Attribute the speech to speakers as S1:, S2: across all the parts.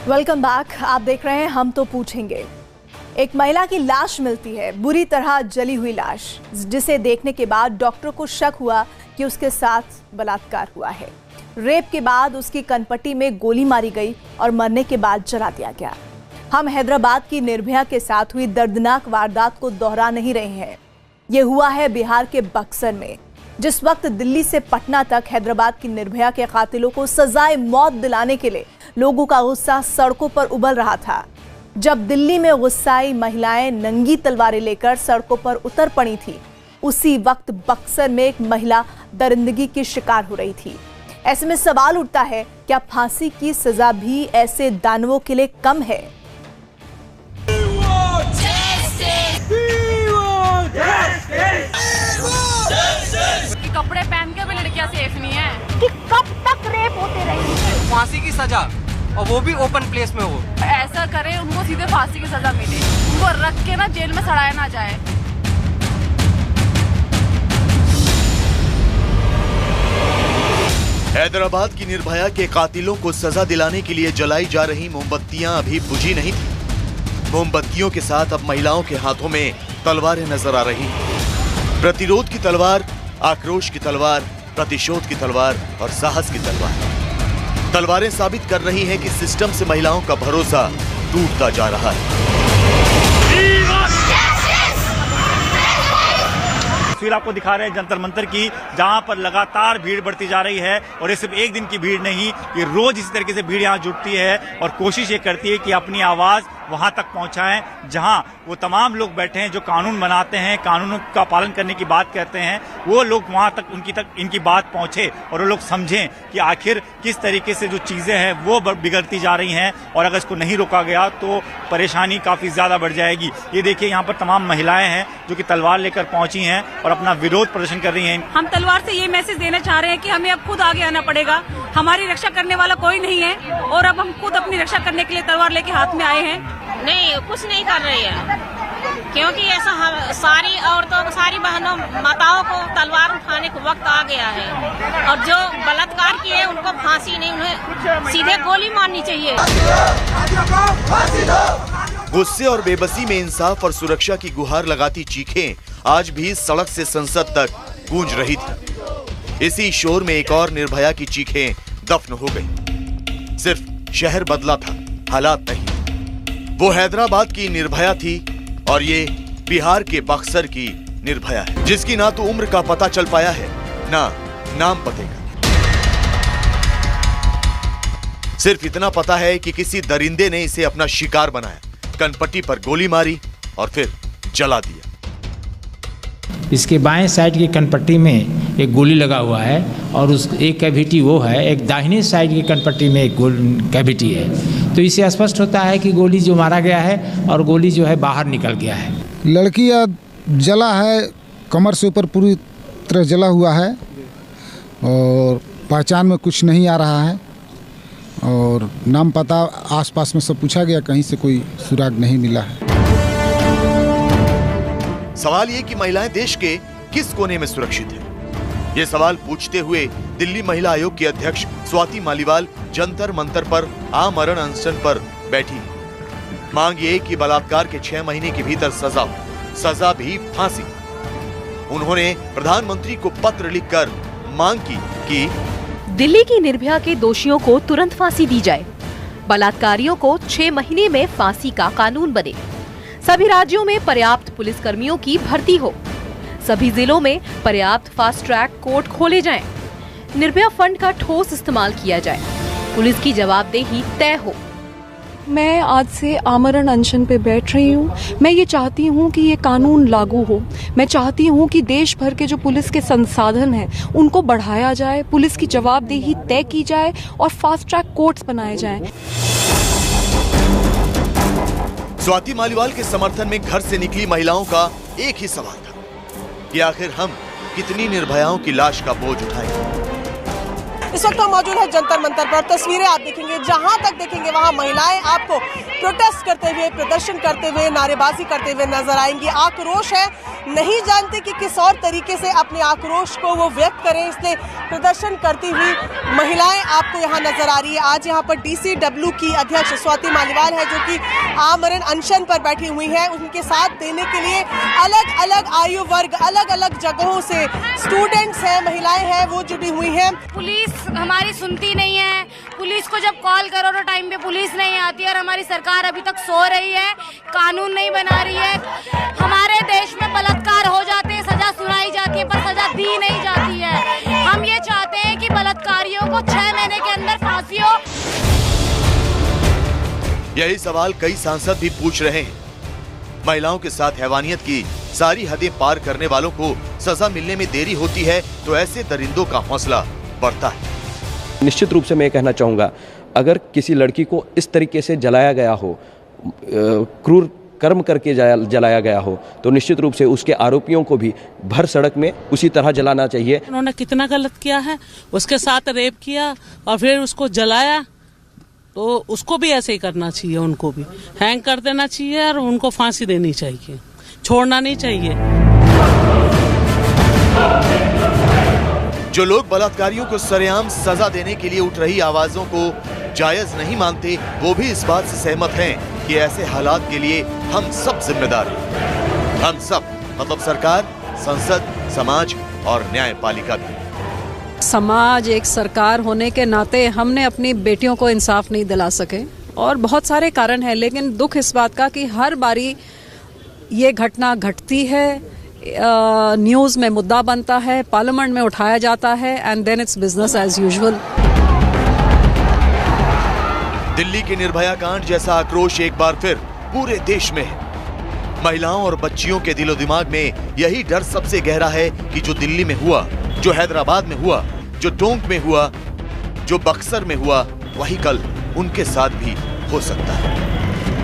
S1: Welcome back. आप देख रहे हैं हम तो पूछेंगे। एक महिला की लाश मिलती है, बुरी तरह जली हुई लाश, जिसे देखने के बाद डॉक्टर को शक हुआ कि उसके साथ बलात्कार हुआ है। रेप के बाद उसकी कनपट्टी में गोली मारी गई और मरने के बाद जला दिया गया। हम हैदराबाद की निर्भया के साथ हुई दर्दनाक वारदात को दोहरा नहीं रहे हैं। ये हुआ है बिहार के बक्सर में। जिस वक्त दिल्ली से पटना तक हैदराबाद की निर्भया के कातिलों को सजाए मौत दिलाने के लिए लोगों का गुस्सा सड़कों पर उबल रहा था, जब दिल्ली में गुस्साई महिलाएं नंगी तलवारें लेकर सड़कों पर उतर पड़ी थी, उसी वक्त बक्सर में एक महिला दरिंदगी की शिकार हो रही थी। ऐसे में सवाल उठता है, क्या फांसी की सजा भी ऐसे दानवों के लिए कम है?
S2: कपड़े पहन के भी लड़कियां सेफ नहीं है
S3: कि कब तक रेप होते रहेंगे।
S4: फांसी की सजा, और वो भी ओपन प्लेस में हो।
S2: ऐसा करे उनको सीधे फांसी की सजा मिले, उनको रख के ना जेल में सड़ाया ना जाए।
S5: हैदराबाद की निर्भया के कातिलों को सजा दिलाने के लिए जलाई जा रही मोमबत्तियां अभी बुझी नहीं थी। मोमबत्तियों के साथ अब महिलाओं के हाथों में तलवारें नजर आ रही हैं। प्रतिरोध की तलवार, आक्रोश की तलवार, प्रतिशोध की तलवार और साहस की तलवार। तलवारें साबित कर रही हैं कि सिस्टम से महिलाओं का भरोसा टूटता जा रहा है।
S6: तस्वीर आपको दिखा रहे हैं जंतर मंतर की, जहां पर लगातार भीड़ बढ़ती जा रही है। और ये सिर्फ एक दिन की भीड़ नहीं, ये रोज इसी तरीके से भीड़ यहाँ जुटती है और कोशिश ये करती है कि अपनी आवाज वहां तक पहुंचाएं जहां वो तमाम लोग बैठे हैं जो कानून बनाते हैं, कानूनों का पालन करने की बात करते हैं। वो लोग वहां तक इनकी बात पहुंचे और वो लोग समझें कि आखिर किस तरीके से जो चीजें हैं वो बिगड़ती जा रही हैं, और अगर इसको नहीं रोका गया तो परेशानी काफी ज्यादा बढ़ जाएगी। ये देखिए, यहाँ पर तमाम महिलाएं हैं जो कि तलवार लेकर पहुंची हैं और अपना विरोध प्रदर्शन कर रही हैं।
S2: हम तलवार से ये मैसेज देना चाह रहे हैं कि हमें अब खुद आगे आना पड़ेगा। हमारी रक्षा करने वाला कोई नहीं है और अब हम खुद अपनी रक्षा करने के लिए तलवार लेके हाथ में आए हैं।
S3: नहीं, कुछ नहीं कर रही है, क्योंकि ऐसा सारी औरतों को, सारी बहनों, माताओं को तलवार उठाने का वक्त आ गया है। और जो बलात्कार किए उनको फांसी नहीं, उन्हें सीधे गोली मारनी चाहिए।
S5: गुस्से और बेबसी में इंसाफ और सुरक्षा की गुहार लगाती चीखें आज भी सड़क से संसद तक गूंज रही थी। इसी शोर में एक और निर्भया की चीखें दफन हो गई। सिर्फ शहर बदला था, हालात नहीं। वो हैदराबाद की निर्भया थी और ये बिहार के बक्सर की निर्भया है, जिसकी ना तो उम्र का पता चल पाया है, ना नाम पते का। सिर्फ इतना पता है कि किसी दरिंदे ने इसे अपना शिकार बनाया, कनपट्टी पर गोली मारी और फिर जला दिया।
S7: इसके बाएं साइड की कनपट्टी में एक गोली लगा हुआ है और उस एक कैविटी वो है, एक दाहिने साइड की कनपट्टी में एक कैविटी है। तो इससे स्पष्ट होता है कि गोली जो मारा गया है और गोली जो है बाहर निकल गया है।
S8: लड़की जला है, कमर से ऊपर पूरी तरह जला हुआ है और पहचान में कुछ नहीं आ रहा है। और नाम पता आसपास में सब पूछा गया, कहीं से कोई सुराग नहीं मिला है।
S5: सवाल ये कि महिलाएं देश के किस कोने में सुरक्षित हैं? ये सवाल पूछते हुए दिल्ली महिला आयोग की अध्यक्ष स्वाति मालीवाल जंतर मंतर पर आमरण अनशन पर बैठी। मांग ये कि बलात्कार के 6 महीने के भीतर सजा हो, सजा भी फांसी। उन्होंने प्रधानमंत्री को पत्र लिखकर मांग की कि
S9: दिल्ली की निर्भया के दोषियों को तुरंत फांसी दी जाए, बलात्कारियों को 6 महीने में फांसी का कानून बने, सभी राज्यों में पर्याप्त पुलिसकर्मियों की भर्ती हो, सभी जिलों में पर्याप्त फास्ट ट्रैक कोर्ट खोले जाएं, निर्भया फंड का ठोस इस्तेमाल किया जाए, पुलिस की जवाबदेही तय हो।
S10: मैं आज से आमरण अनशन पे बैठ रही हूँ। मैं ये चाहती हूँ कि ये कानून लागू हो। मैं चाहती हूँ कि देश भर के जो पुलिस के संसाधन हैं उनको बढ़ाया जाए, पुलिस की जवाबदेही तय की जाए और फास्ट ट्रैक कोर्ट्स बनाए जाएं।
S5: स्वाति मालीवाल के समर्थन में घर से निकली महिलाओं का एक ही सवाल था कि आखिर हम कितनी निर्भयाओं की लाश का बोझ उठाएं?
S11: इस वक्त हम मौजूद है जंतर मंतर पर। तस्वीरें आप देखेंगे, जहां तक देखेंगे वहां महिलाएं आपको प्रोटेस्ट करते हुए, प्रदर्शन करते हुए, नारेबाजी करते हुए नजर आएंगी। आक्रोश है, नहीं जानते कि किस और तरीके से अपने आक्रोश को वो व्यक्त करें, इसलिए प्रदर्शन करती हुई महिलाएं आपको यहाँ नजर आ रही है। आज यहाँ पर DCW की अध्यक्ष स्वाति मालीवाल है, जो कि आमरण अनशन पर बैठी हुई है। उनके साथ देने के लिए अलग अलग आयु वर्ग, अलग अलग जगहों से स्टूडेंट्स हैं, महिलाएं हैं, वो जुड़ी हुई हैं।
S12: पुलिस हमारी सुनती नहीं है, पुलिस को जब कॉल करो तो टाइम पे पुलिस नहीं आती और हमारी सरकार अभी तक सो रही है, कानून नहीं बना रही है। हमारे देश में बलात्कार हो जाते हैं, सजा सुनाई जाती है, पर सजा दी नहीं जाती है। हम ये चाहते हैं कि बलात्कारियों को 6 महीने के अंदर फांसी हो।
S5: यही सवाल कई सांसद भी पूछ रहे हैं। महिलाओं के साथ हैवानियत की सारी हदें पार करने वालों को सजा मिलने में देरी होती है तो ऐसे दरिंदों का हौसला बढ़ता है।
S13: निश्चित रूप से मैं कहना चाहूँगा, अगर किसी लड़की को इस तरीके से जलाया गया हो, क्रूर कर्म करके जलाया गया हो, तो निश्चित रूप से उसके आरोपियों को भी भर सड़क में उसी तरह जलाना चाहिए।
S14: उन्होंने कितना गलत किया है, उसके साथ रेप किया और फिर उसको जलाया, तो उसको भी ऐसे ही करना चाहिए, उनको भी हैंग कर देना चाहिए और उनको फांसी देनी चाहिए, छोड़ना नहीं चाहिए।
S5: जो लोग बलात्कारियों को सरेआम सजा देने के लिए उठ रही आवाजों को जायज नहीं मानते, वो भी इस बात से सहमत हैं कि ऐसे हालात के लिए हम सब जिम्मेदार हैं। हम सब मतलब सरकार, संसद, समाज और न्यायपालिका भी।
S10: समाज एक सरकार होने के नाते हमने अपनी बेटियों को इंसाफ नहीं दिला सके और बहुत सारे कारण हैं, लेकिन दुख इस बात का कि हर बारी ये घटना घटती है, न्यूज़ में मुद्दा बनता है, पार्लियामेंट में उठाया जाता है and then it's business as usual.
S5: Delhi के निर्भया कांड जैसा आक्रोश एक बार फिर पूरे देश में है। महिलाओं और बच्चियों के दिलो दिमाग में यही डर सबसे गहरा है कि जो दिल्ली में हुआ, जो हैदराबाद में हुआ, जो टोंक में हुआ, जो बक्सर में हुआ, वही कल उनके साथ भी हो सकता है।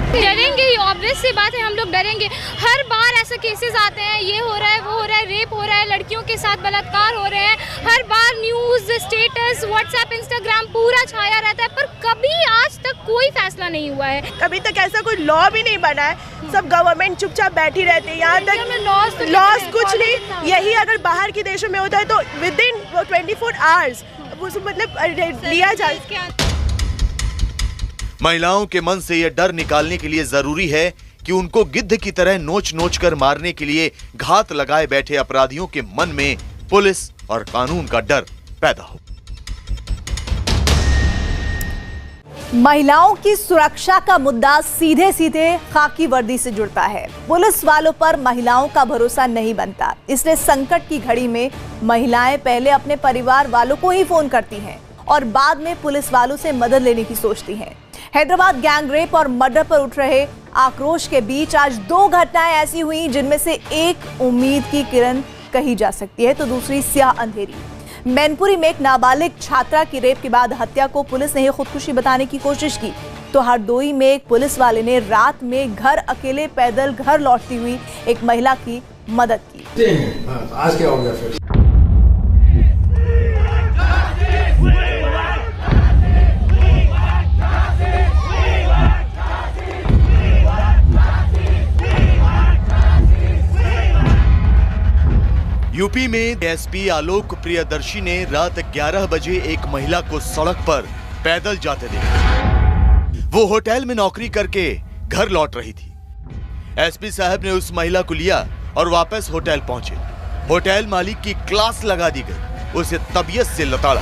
S12: डरेंगे ही, ऑब्वियस सी बात है, हम लोग डरेंगे। हर बार ऐसे केसेस आते हैं, ये हो रहा है, वो हो रहा है, रेप हो रहा है, लड़कियों के साथ बलात्कार हो रहे हैं। हर बार न्यूज़, स्टेटस, व्हाट्सएप, इंस्टाग्राम पूरा छाया रहता है, पर कभी आज तक कोई फैसला नहीं हुआ है।
S11: कभी तक ऐसा कोई लॉ भी नहीं बना है, सब गवर्नमेंट चुपचाप बैठी रहती है। यहाँ तक लॉस कुछ नहीं, यही अगर बाहर के देशों में होता है तो विद इन 24 आवर्स मतलब लिया जाए।
S5: महिलाओं के मन से यह डर निकालने के लिए जरूरी है कि उनको गिद्ध की तरह नोच नोच कर मारने के लिए घात लगाए बैठे अपराधियों के मन में पुलिस और कानून का डर पैदा हो।
S1: महिलाओं की सुरक्षा का मुद्दा सीधे सीधे खाकी वर्दी से जुड़ता है। पुलिस वालों पर महिलाओं का भरोसा नहीं बनता, इसलिए संकट की घड़ी में महिलाएं पहले अपने परिवार वालों को ही फोन करती हैं और बाद में पुलिस वालों से मदद लेने की सोचती हैं। हैदराबाद गैंग रेप और मर्डर पर उठ रहे आक्रोश के बीच आज 2 घटनाएं ऐसी हुई जिनमें से एक उम्मीद की किरण कही जा सकती है तो दूसरी स्याह अंधेरी। मैनपुरी में एक नाबालिग छात्रा की रेप के बाद हत्या को पुलिस ने खुदकुशी बताने की कोशिश की तो हरदोई में एक पुलिस वाले ने रात में घर अकेले पैदल घर लौटती हुई एक महिला की मदद की।
S15: आज क्या हो गया फिर?
S5: यूपी में एसपी आलोक प्रियदर्शी ने रात 11 बजे एक महिला को सड़क पर पैदल जाते देखा। वो होटल में नौकरी करके घर लौट रही थी। एसपी साहब ने उस महिला को लिया और वापस होटल पहुंचे। होटल मालिक की क्लास लगा दी गई, उसे तबीयत से लताड़ा।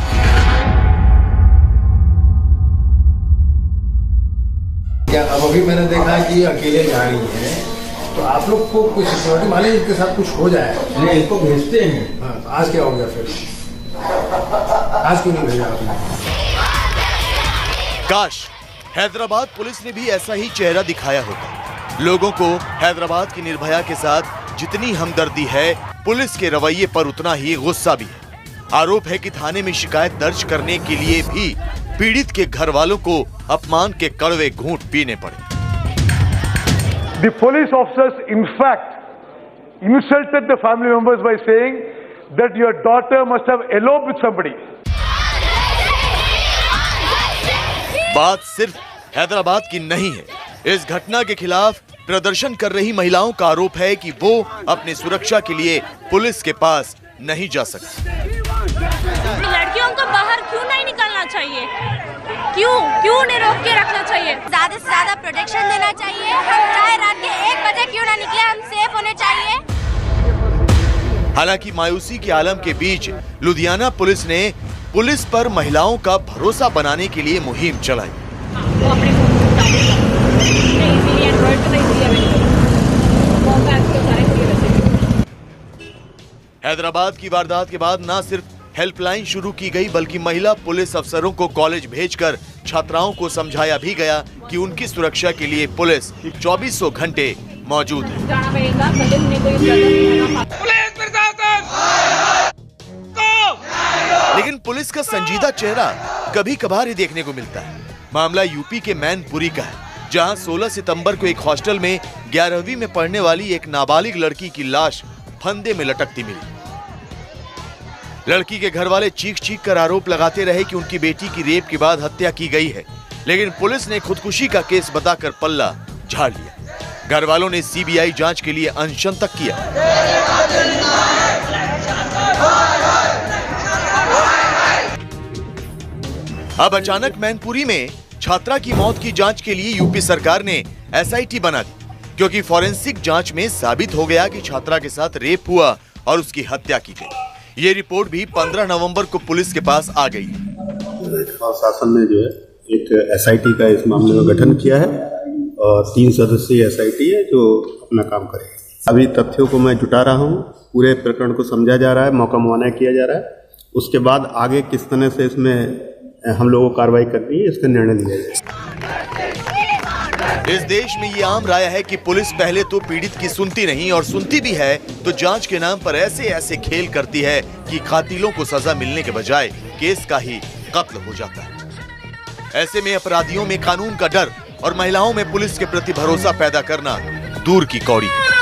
S15: क्या अब अभी मैंने देखा कि अकेले जा रही है तो आप लोग को कोई सिक्योरिटी वाले इसके साथ कुछ हो जाए, नहीं इनको भेजते हैं। हाँ, तो आज क्या हो गया फिर? आज क्यों नहीं भेजा आपने?
S5: काश हैदराबाद पुलिस ने भी ऐसा ही चेहरा दिखाया होता। लोगों को हैदराबाद की निर्भया के साथ जितनी हमदर्दी है, पुलिस के रवैये पर उतना ही गुस्सा भी है। आरोप है कि थाने में शिकायत दर्ज करने के लिए भी पीड़ित के घर वालों को अपमान के कड़वे घूंट पीने पड़े।
S16: The police officers, in fact, insulted the family members by saying that your daughter must have eloped with somebody.
S5: बात सिर्फ हैदराबाद की नहीं है। इस घटना के खिलाफ प्रदर्शन कर रही महिलाओं का आरोप है कि वो अपनी सुरक्षा के लिए पुलिस के पास नहीं जा सकती।
S17: लड़कियों को बाहर क्यों नहीं निकलना चाहिए? क्यों नहीं रोक के रखना चाहिए? ज्यादा से ज्यादा प्रोटेक्शन देना चाहिए। हम चाहे रात के 1 बजे क्यों ना निकले, हम सेफ होने चाहिए।
S5: हालांकि मायूसी के आलम के बीच लुधियाना पुलिस ने पुलिस पर महिलाओं का भरोसा बनाने के लिए मुहिम चलाई। हैदराबाद की वारदात के बाद न सिर्फ हेल्पलाइन शुरू की गई, बल्कि महिला पुलिस अफसरों को कॉलेज भेजकर छात्राओं को समझाया भी गया कि उनकी सुरक्षा के लिए पुलिस 2400 घंटे मौजूद है। लेकिन पुलिस का संजीदा चेहरा कभी कभार ही देखने को मिलता है। मामला यूपी के मैनपुरी का है, जहां 16 सितंबर को एक हॉस्टल में 11वीं में पढ़ने वाली एक नाबालिग लड़की की लाश फंदे में लटकती मिली। लड़की के घर वाले चीख चीख कर आरोप लगाते रहे कि उनकी बेटी की रेप के बाद हत्या की गई है, लेकिन पुलिस ने खुदकुशी का केस बताकर पल्ला झाड़ लिया। घर वालों ने सीबीआई जांच के लिए अनशन तक किया। अब अचानक मैनपुरी में छात्रा की मौत की जांच के लिए यूपी सरकार ने एसआईटी बना दी, क्योंकि फॉरेंसिक जांच में साबित हो गया कि छात्रा के साथ रेप हुआ और उसकी हत्या की गई। ये रिपोर्ट भी 15 नवंबर को पुलिस के पास आ गई।
S18: शासन ने जो है एक एसआईटी का इस मामले में गठन किया है और 3 सदस्यीय एसआईटी है जो अपना काम करेगी। अभी तथ्यों को मैं जुटा रहा हूँ, पूरे प्रकरण को समझा जा रहा है, मौका मुआयना किया जा रहा है। उसके बाद आगे किस तरह से इसमें हम लोगों को कार्रवाई करनी है, इसका निर्णय लिया जाएगा।
S5: इस देश में ये आम राय है कि पुलिस पहले तो पीड़ित की सुनती नहीं, और सुनती भी है तो जांच के नाम पर ऐसे खेल करती है कि कातिलों को सजा मिलने के बजाय केस का ही कत्ल हो जाता है। ऐसे में अपराधियों में कानून का डर और महिलाओं में पुलिस के प्रति भरोसा पैदा करना दूर की कौड़ी है।